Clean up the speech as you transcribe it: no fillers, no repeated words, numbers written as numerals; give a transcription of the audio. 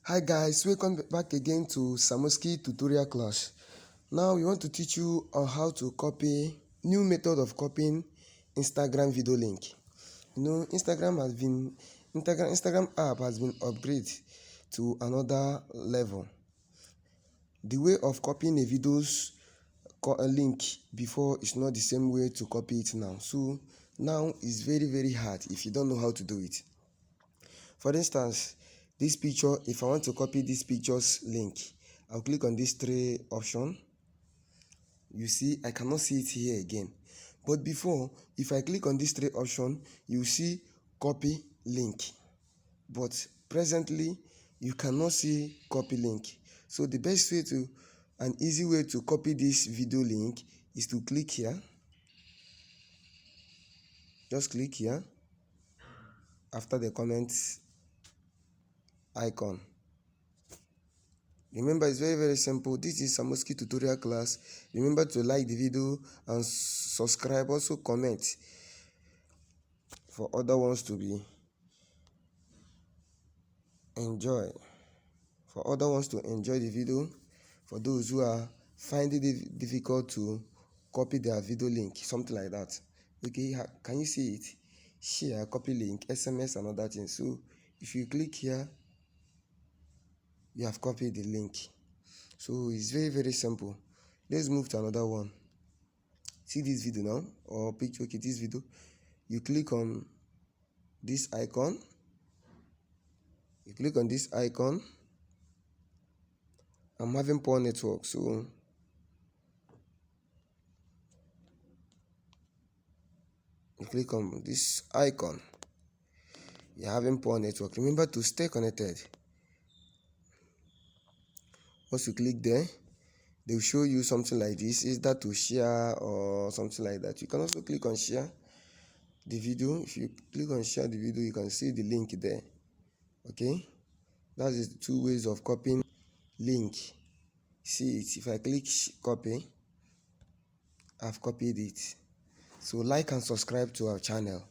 Hi guys, welcome back again to Samuski tutorial class. Now we want to teach you on how to copy new method of copying Instagram video link. Instagram app has been upgraded to another level. The way of copying a video's link before is not the same way to copy it now. So now it's very hard if you don't know how to do it. For instance, this picture, if I want to copy this picture's link, I'll click on this three option. You see, I cannot see it here again. But before, if I click on this three option, you see copy link. But presently, you cannot see copy link. So the best way to, an easy way to copy this video link is to click here. Just click here after the comments icon. Remember, it's very simple. This is Samuski tutorial class. Remember to like the video and subscribe. Also comment for other ones to be enjoy. For other ones to enjoy the video. For those who are finding it difficult to copy their video link, something like that. Okay, can you see it? Share, copy link, SMS, and other things. So if you click here, you have copied the link. So it's very simple. Let's move to another one. See this video now, or picture. Okay, this video, you click on this icon. I'm having poor network, so you click on this icon. You're having poor network. Remember to stay connected. Once you click there, they will show you something like this. Is that to share or something like that? You can also click on share the video. If you click on share the video, you can see the link there. Okay, that is the two ways of copying link. See it. If I click copy, I've copied it. So like and subscribe to our channel.